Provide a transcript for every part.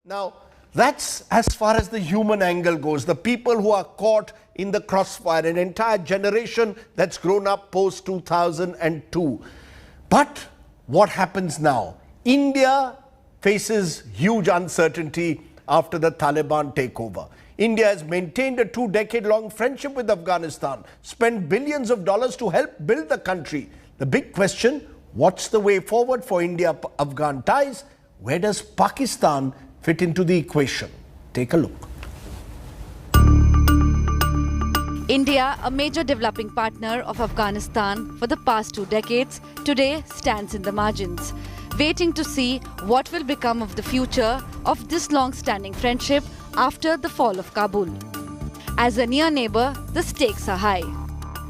Now, that's as far as the human angle goes. The people who are caught in the crossfire, an entire generation that's grown up post 2002. But what happens now? India faces huge uncertainty after the Taliban takeover. India has maintained a 2-decade-long friendship with Afghanistan, spent billions of dollars to help build the country. The big question, what's the way forward for India-Afghan ties? Where does Pakistan fit into the equation? Take a look. India, a major developing partner of Afghanistan for the past 2 decades, today stands in the margins, waiting to see what will become of the future of this long-standing friendship after the fall of Kabul. As a near neighbor, the stakes are high.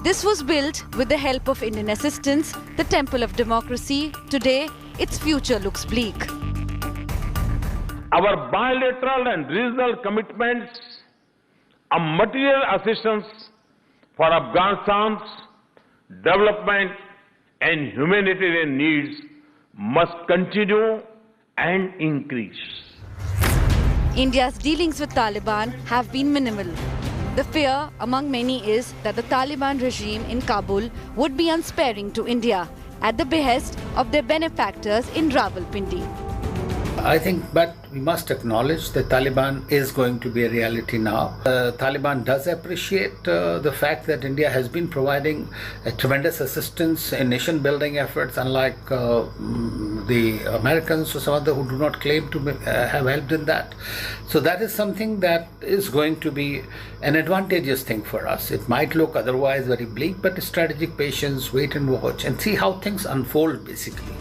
This was built with the help of Indian assistance, the Temple of Democracy. Today, its future looks bleak. Our bilateral and regional commitments of material assistance for Afghanistan's development and humanitarian needs must continue and increase. India's dealings with Taliban have been minimal. The fear among many is that the Taliban regime in Kabul would be unsparing to India at the behest of their benefactors in Rawalpindi. I think, but we must acknowledge that Taliban is going to be a reality now. Taliban does appreciate the fact that India has been providing tremendous assistance in nation-building efforts, unlike the Americans or some other who do not claim to have helped in that. So that is something that is going to be an advantageous thing for us. It might look otherwise very bleak, but strategic patience, wait and watch, and see how things unfold basically.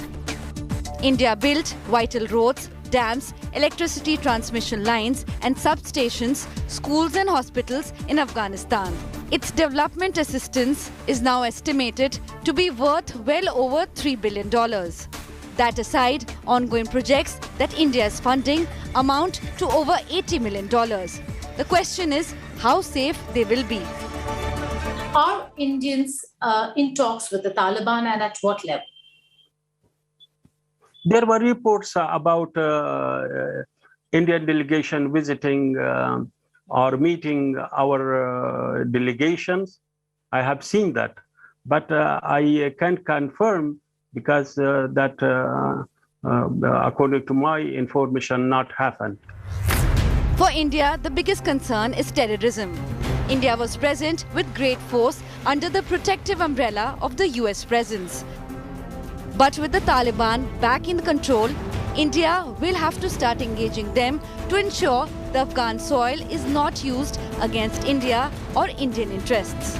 India built vital roads, dams, electricity transmission lines and substations, schools and hospitals in Afghanistan. Its development assistance is now estimated to be worth well over $3 billion. That aside, ongoing projects that India is funding amount to over $80 million. The question is how safe they will be. Are Indians in talks with the Taliban and at what level? There were reports about Indian delegation visiting or meeting our delegations. I have seen that, but I can't confirm because that, according to my information, not happened. For India, the biggest concern is terrorism. India was present with great force under the protective umbrella of the US presence. But with the Taliban back in control, India will have to start engaging them to ensure the Afghan soil is not used against India or Indian interests.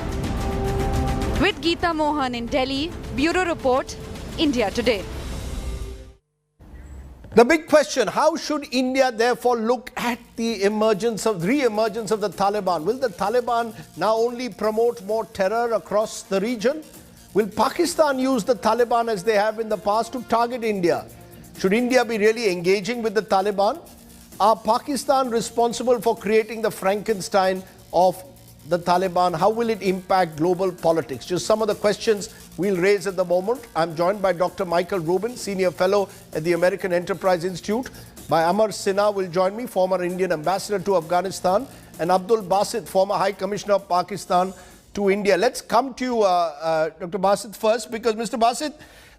With Geeta Mohan in Delhi, Bureau Report, India Today. The big question, how should India therefore look at the re-emergence of the Taliban? Will the Taliban now only promote more terror across the region? Will Pakistan use the Taliban as they have in the past to target India? Should India be really engaging with the Taliban? Are Pakistan responsible for creating the Frankenstein of the Taliban? How will it impact global politics? Just some of the questions we'll raise at the moment. I'm joined by Dr. Michael Rubin, Senior Fellow at the American Enterprise Institute. By Amar Sinha will join me, former Indian Ambassador to Afghanistan, and Abdul Basit, former High Commissioner of Pakistan to India. Let's come to you, Dr. Basit, first, because Mr. Basit,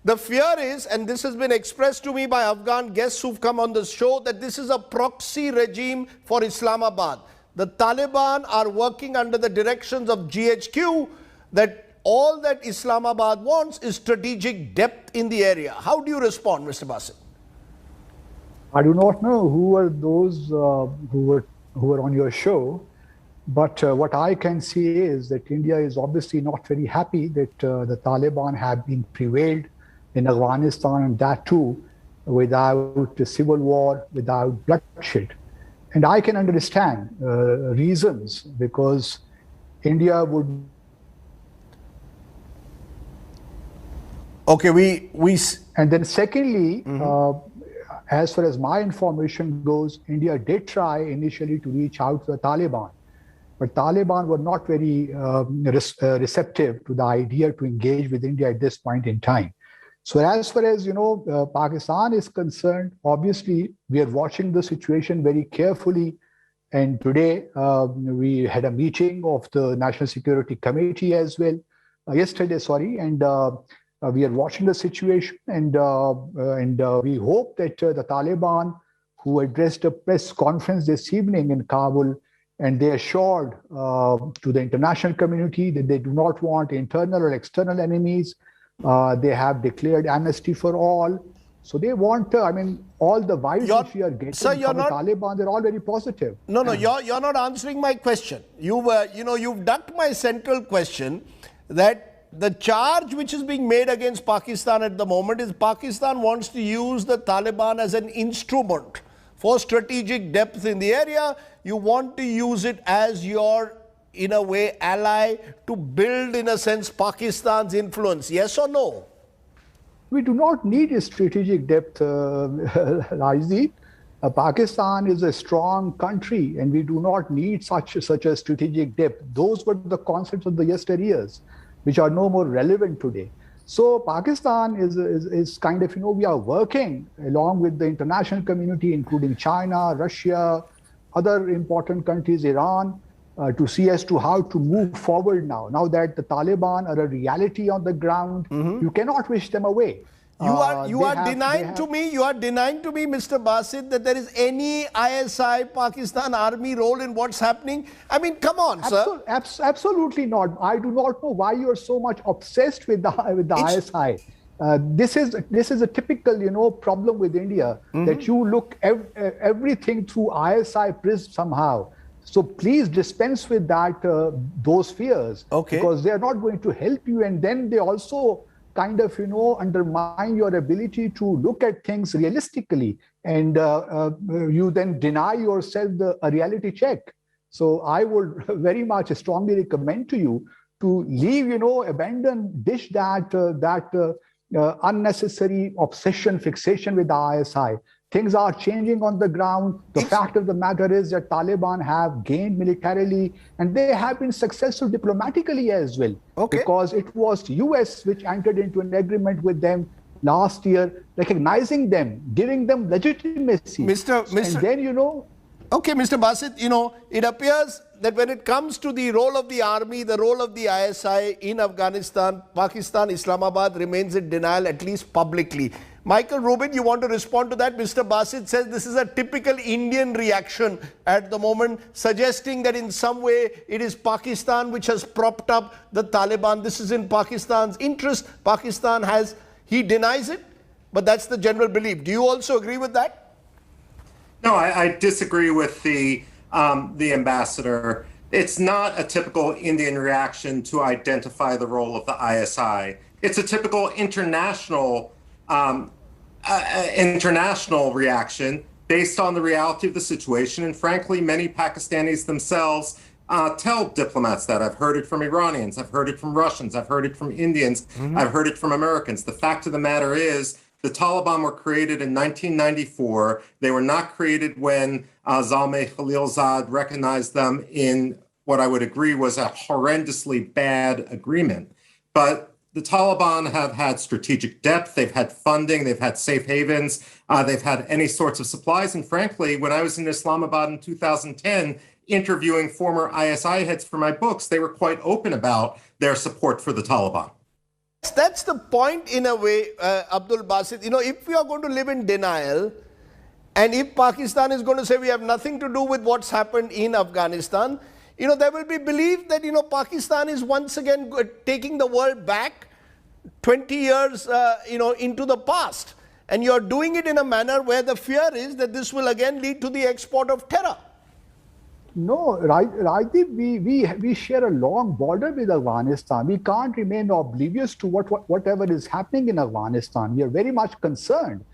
the fear is, and this has been expressed to me by Afghan guests who've come on the show, that this is a proxy regime for Islamabad. The Taliban are working under the directions of GHQ, that all that Islamabad wants is strategic depth in the area. How do you respond, Mr. Basit? I do not know who were those who were on your show. But what I can see is that India is obviously not very happy that the Taliban have been prevailed in Afghanistan, and that too without a civil war, without bloodshed. And I can understand reasons, because India would... Okay, And then secondly, as far as my information goes, India did try initially to reach out to the Taliban. But Taliban were not very receptive to the idea to engage with India at this point in time. So as far as, Pakistan is concerned, obviously, we are watching the situation very carefully. And today, we had a meeting of the National Security Committee as well, yesterday, sorry, and we are watching the situation, and we hope that the Taliban, who addressed a press conference this evening in Kabul, and they assured to the international community that they do not want internal or external enemies. They have declared amnesty for all. So they want, all the vibes which we are getting from the Taliban, they're all very positive. No, you're not answering my question. You've ducked my central question, that the charge which is being made against Pakistan at the moment is Pakistan wants to use the Taliban as an instrument for strategic depth in the area. You want to use it as your, in a way, ally to build, in a sense, Pakistan's influence. Yes or no? We do not need a strategic depth, Rajdeep. Pakistan is a strong country, and we do not need such a strategic depth. Those were the concepts of the yesteryears, which are no more relevant today. So Pakistan is kind of, we are working along with the international community, including China, Russia, other important countries, Iran, to see as to how to move forward now. Now that the Taliban are a reality on the ground, you cannot wish them away. You are denying to me, Mr. Basit, that there is any ISI Pakistan army role in what's happening. I mean, come on, sir. Absolutely not. I do not know why you are so much obsessed with the ISI. This is a typical, problem with India, that you look everything through ISI prism somehow. So please dispense with that, those fears, because they are not going to help you, and then they also kind of, undermine your ability to look at things realistically, and you then deny yourself a reality check. So I would very much strongly recommend to you to leave, dish that unnecessary obsession, fixation with the ISI. Things are changing on the ground. The fact of the matter is that Taliban have gained militarily, and they have been successful diplomatically as well. Because it was US which entered into an agreement with them last year, recognizing them, giving them legitimacy. And then, Okay, Mr. Basit, it appears that when it comes to the role of the army, the role of the ISI in Afghanistan, Pakistan, Islamabad remains in denial, at least publicly. Michael Rubin, you want to respond to that? Mr. Basit says this is a typical Indian reaction at the moment, suggesting that in some way it is Pakistan which has propped up the Taliban. This is in Pakistan's interest. He denies it, but that's the general belief. Do you also agree with that? No, I disagree with the ambassador. It's not a typical Indian reaction to identify the role of the ISI. It's a typical international reaction based on the reality of the situation. And frankly, many Pakistanis themselves tell diplomats that. I've heard it from Iranians, I've heard it from Russians, I've heard it from Indians, I've heard it from Americans. The fact of the matter is, the Taliban were created in 1994. They were not created when Zalmay Khalilzad recognized them in what I would agree was a horrendously bad agreement. But the Taliban have had strategic depth, they've had funding, they've had safe havens, they've had any sorts of supplies. And frankly, when I was in Islamabad in 2010, interviewing former ISI heads for my books, they were quite open about their support for the Taliban. That's the point in a way, Abdul Basit. If we are going to live in denial, and if Pakistan is going to say we have nothing to do with what's happened in Afghanistan, there will be belief that, Pakistan is once again taking the world back 20 years, into the past. And you're doing it in a manner where the fear is that this will again lead to the export of terror. No, Rajdeep, we share a long border with Afghanistan. We can't remain oblivious to whatever is happening in Afghanistan. We are very much concerned,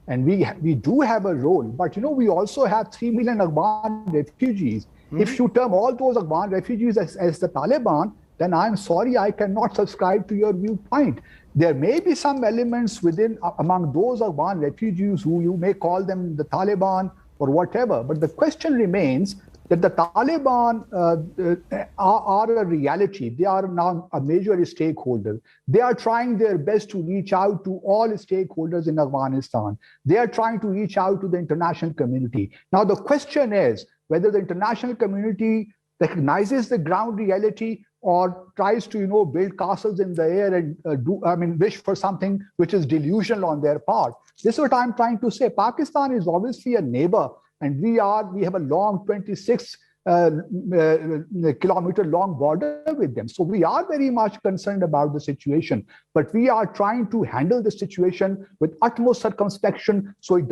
and we do have a role. But we also have 3 million Afghan refugees. If you term all those Afghan refugees as the Taliban, then I'm sorry, I cannot subscribe to your viewpoint. There may be some elements among those Afghan refugees who you may call them the Taliban or whatever. But the question remains, that the Taliban are a reality. They are now a major stakeholder. They are trying their best to reach out to all stakeholders in Afghanistan. They are trying to reach out to the international community. Now, the question is whether the international community recognizes the ground reality or tries to, build castles in the air and wish for something which is delusional on their part. This is what I'm trying to say. Pakistan is obviously a neighbor, and we have a long 26 kilometer long border with them. So we are very much concerned about the situation, but we are trying to handle the situation with utmost circumspection so it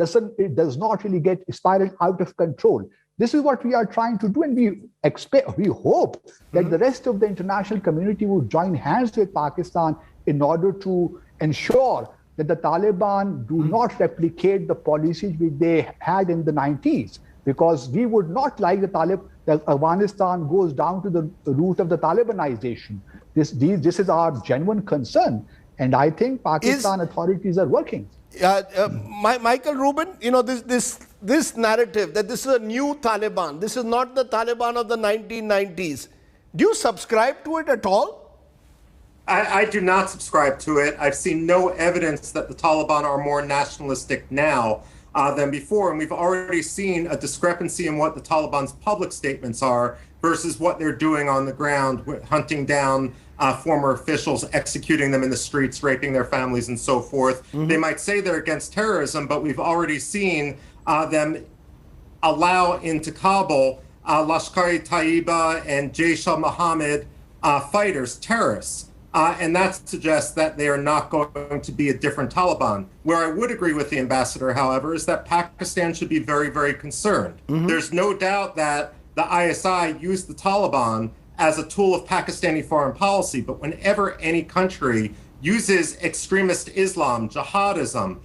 does not really get spiraled out of control. This is what we are trying to do, and we hope that the rest of the international community will join hands with Pakistan in order to ensure that the Taliban do not replicate the policies which they had in the 90s, because we would not like that Afghanistan goes down to the route of the Talibanization. This is our genuine concern, and I think Pakistan authorities are working. Michael Rubin, this narrative that this is a new Taliban, this is not the Taliban of the 1990s. Do you subscribe to it at all? I do not subscribe to it. I've seen no evidence that the Taliban are more nationalistic now than before. And we've already seen a discrepancy in what the Taliban's public statements are versus what they're doing on the ground, hunting down former officials, executing them in the streets, raping their families, and so forth. They might say they're against terrorism, but we've already seen them allow into Kabul Lashkar-e-Taiba and Jaish al-Mohammed fighters, terrorists. And that suggests that they are not going to be a different Taliban. Where I would agree with the ambassador, however, is that Pakistan should be very, very concerned. There's no doubt that the ISI used the Taliban as a tool of Pakistani foreign policy, but whenever any country uses extremist Islam, jihadism,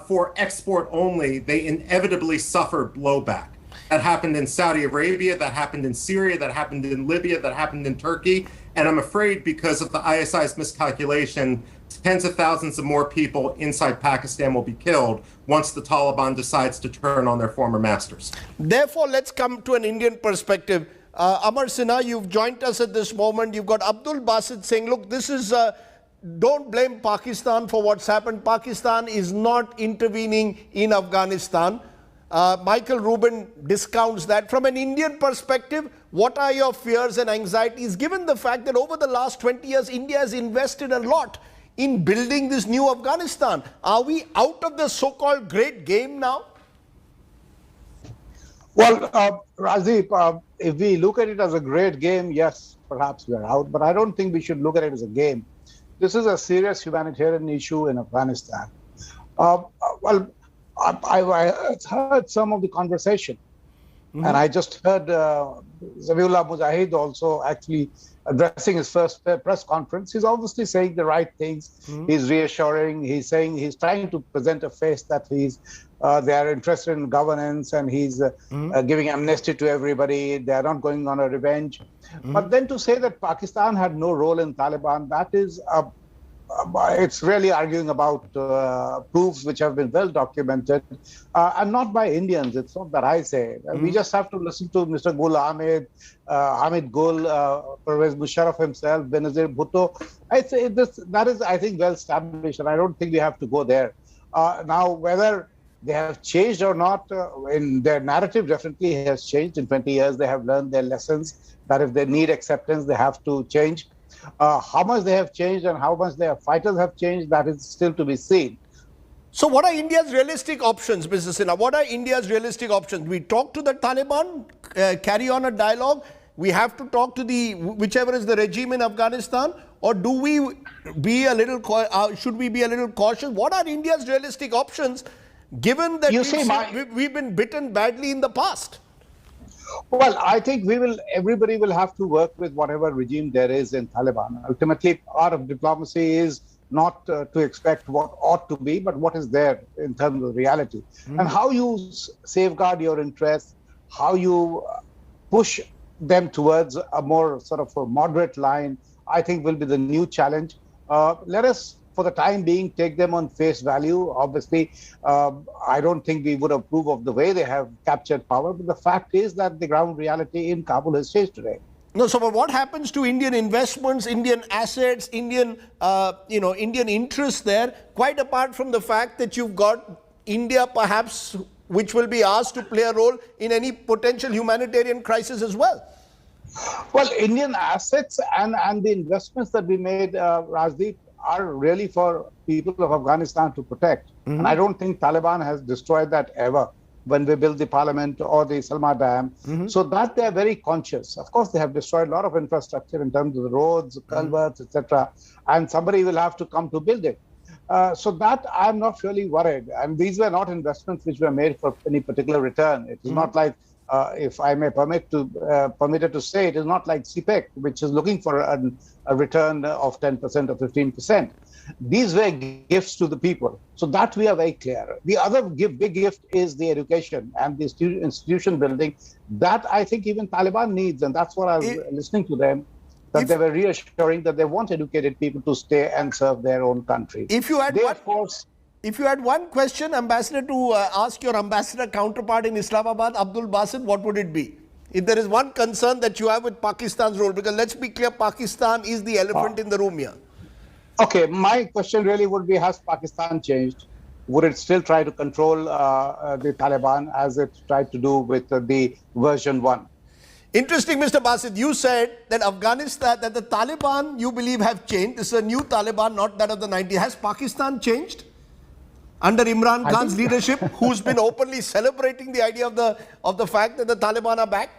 for export only, they inevitably suffer blowback. That happened in Saudi Arabia, that happened in Syria, that happened in Libya, that happened in Turkey. And I'm afraid because of the ISI's miscalculation, tens of thousands of more people inside Pakistan will be killed once the Taliban decides to turn on their former masters. Therefore, let's come to an Indian perspective. Amar Sinha, you've joined us at this moment. You've got Abdul Basit saying, look, this is, don't blame Pakistan for what's happened. Pakistan is not intervening in Afghanistan. Michael Rubin discounts that. From an Indian perspective, what are your fears and anxieties, given the fact that over the last 20 years, India has invested a lot in building this new Afghanistan? Are we out of the so-called great game now? Well, Rajdeep, if we look at it as a great game, yes, perhaps we are out, but I don't think we should look at it as a game. This is a serious humanitarian issue in Afghanistan. Well, I heard some of the conversation, and I just heard Zabiullah Mujahid also actually addressing his first press conference. He's obviously saying the right things. He's reassuring. He's saying he's trying to present a face that they are interested in governance, and he's giving amnesty to everybody. They are not going on a revenge. But then to say that Pakistan had no role in Taliban, that is it's really arguing about proofs which have been well documented, and not by Indians. It's not that I say. We just have to listen to Mr. Gul Ahmed, Hamid Gul, Pervez Musharraf himself, Benazir Bhutto. That is, I think, well established, and I don't think we have to go there. Now, whether they have changed or not, in their narrative definitely has changed. In 20 years, they have learned their lessons, that if they need acceptance, they have to change. How much they have changed and how much their fighters have changed, that is still to be seen. So what are India's realistic options, Mr. Sinha? What are India's realistic options? We talk to the Taliban, carry on a dialogue. We have to talk to whichever is the regime in Afghanistan, or do we be a little, should we be a little cautious? What are India's realistic options, given that we've been bitten badly in the past? Well, I think everybody will have to work with whatever regime there is in Taliban. Ultimately, part of diplomacy is not to expect what ought to be, but what is there in terms of reality. And how you safeguard your interests, how you push them towards a more sort of a moderate line, I think will be the new challenge. Let us for the time being, take them on face value. Obviously, I don't think we would approve of the way they have captured power, but the fact is that the ground reality in Kabul has changed today. No, so but what happens to Indian investments, Indian assets, Indian interests there, quite apart from the fact that you've got India perhaps, which will be asked to play a role in any potential humanitarian crisis as well? Well, Indian assets and the investments that we made, Rajdeep, are really for people of Afghanistan to protect. Mm-hmm. And I don't think Taliban has destroyed that ever when they built the parliament or the Salma Dam. Mm-hmm. So that they are very conscious. Of course, they have destroyed a lot of infrastructure in terms of the roads, culverts, etc. And somebody will have to come to build it. So that I'm not really worried. And these were not investments which were made for any particular return. It is not like, if I may permitted to say, it is not like CPEC, which is looking for a return of 10% or 15%. These were gifts to the people. So that we are very clear. The other big gift is the education and the institution building. That I think even Taliban needs, and that's what I was listening to them, that they were reassuring that they want educated people to stay and serve their own country. If you had one question, Ambassador, to ask your ambassador counterpart in Islamabad, Abdul Basit, what would it be? If there is one concern that you have with Pakistan's role, because let's be clear, Pakistan is the elephant in the room here. Okay, my question really would be, has Pakistan changed? Would it still try to control the Taliban as it tried to do with the version 1? Interesting, Mr. Basit. You said that Afghanistan, that the Taliban, you believe, have changed. This is a new Taliban, not that of the 90s. Has Pakistan changed under Imran Khan's leadership, who's been openly celebrating the idea of the fact that the Taliban are back?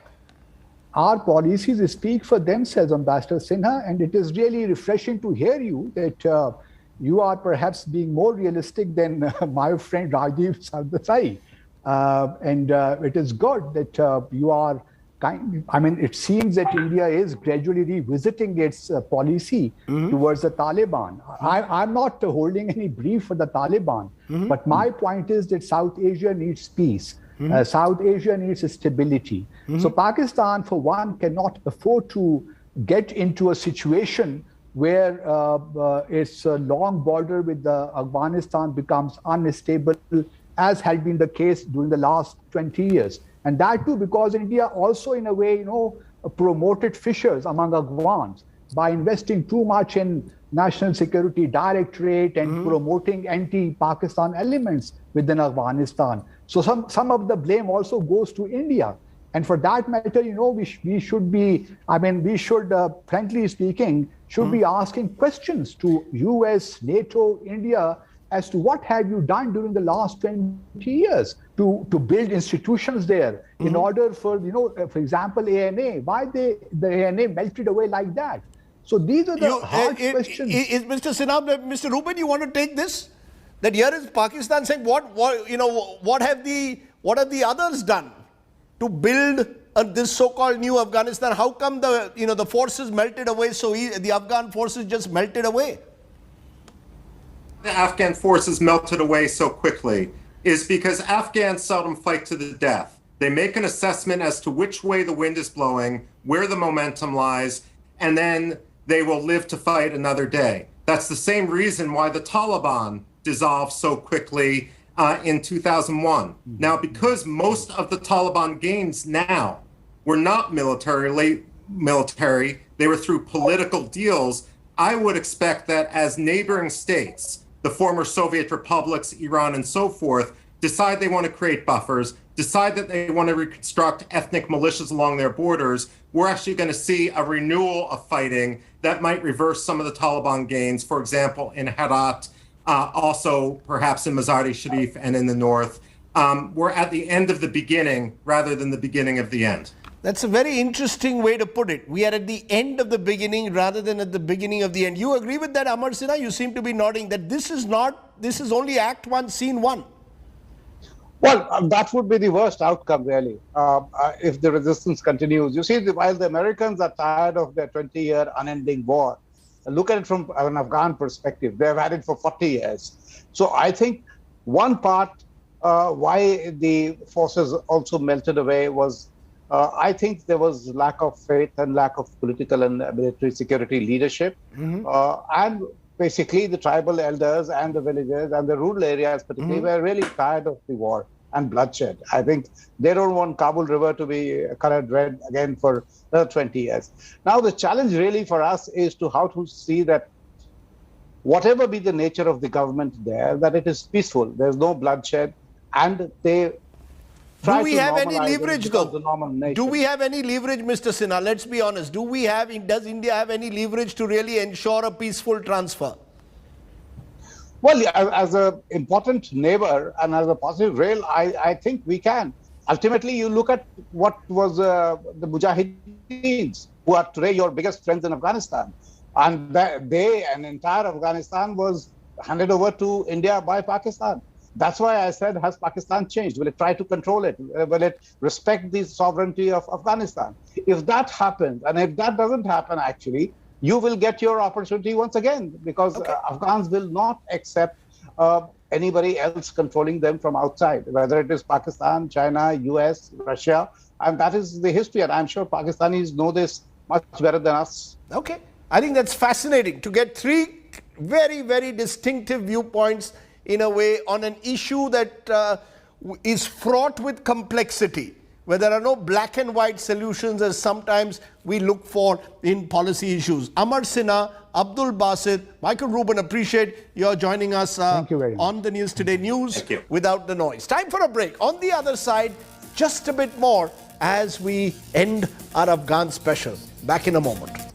Our policies speak for themselves, Ambassador Sinha, and it is really refreshing to hear you that you are perhaps being more realistic than my friend Rajdeep Sardesai. And it is good that you are it seems that India is gradually revisiting its policy towards the Taliban. I'm not holding any brief for the Taliban, but my point is that South Asia needs peace. South Asia needs stability. So Pakistan, for one, cannot afford to get into a situation where its long border with Afghanistan becomes unstable, as had been the case during the last 20 years. And that too because India also, in a way, promoted fissures among Afghans by investing too much in National Security Directorate and promoting anti-Pakistan elements within Afghanistan. So some of the blame also goes to India. And for that matter, we should be, frankly speaking, should be asking questions to US, NATO, India, as to what have you done during the last 20 years to build institutions there in order for, for example, ANA, why the ANA melted away like that. So these are the hard questions. Is Mr. Sinha, Mr. Rubin, you want to take this? That here is Pakistan saying, what have the others done to build this so-called new Afghanistan? How come the forces melted away so the Afghan forces just melted away? The Afghan forces melted away so quickly is because Afghans seldom fight to the death. They make an assessment as to which way the wind is blowing, where the momentum lies, and then they will live to fight another day. That's the same reason why the Taliban dissolved so quickly in 2001. Now, because most of the Taliban gains now were not military, they were through political deals, I would expect that as neighboring states, the former Soviet republics, Iran and so forth, decide they want to create buffers, decide that they want to reconstruct ethnic militias along their borders, we're actually going to see a renewal of fighting that might reverse some of the Taliban gains, for example, in Herat, also perhaps in Mazar-e Sharif and in the north. We're at the end of the beginning rather than the beginning of the end. That's a very interesting way to put it. We are at the end of the beginning rather than at the beginning of the end. You agree with that, Amar Sinha? You seem to be nodding that this is only Act 1, Scene 1. Well, that would be the worst outcome, really, if the resistance continues. You see, while the Americans are tired of their 20-year unending war, look at it from an Afghan perspective. They've had it for 40 years. So I think one part why the forces also melted away was I think there was lack of faith and lack of political and military security leadership. And basically the tribal elders and the villagers and the rural areas particularly were really tired of the war and bloodshed. I think they don't want Kabul River to be colored red again for another 20 years. Now, the challenge really for us is to how to see that whatever be the nature of the government there, that it is peaceful. There's no bloodshed, and they try do we to have any normalize leverage it though? the normal nation. Do we have any leverage, Mr. Sinha? Let's be honest. Does India have any leverage to really ensure a peaceful transfer? Well, as an important neighbor and as a positive rail, I think we can. Ultimately, you look at what was the Mujahideens, who are today your biggest friends in Afghanistan. And an entire Afghanistan was handed over to India by Pakistan. That's why I said, has Pakistan changed? Will it try to control it? Will it respect the sovereignty of Afghanistan? If that happens, and if that doesn't happen, actually, you will get your opportunity once again, because Afghans will not accept anybody else controlling them from outside, whether it is Pakistan, China, US, Russia. And that is the history. And I'm sure Pakistanis know this much better than us. Okay. I think that's fascinating to get three very, very distinctive viewpoints in a way on an issue that is fraught with complexity, where there are no black and white solutions as sometimes we look for in policy issues. Amar Sinha, Abdul Basit, Michael Rubin, appreciate your joining us Thank you very much. on the News Today News without the noise. Time for a break. On the other side, just a bit more as we end our Afghan special. Back in a moment.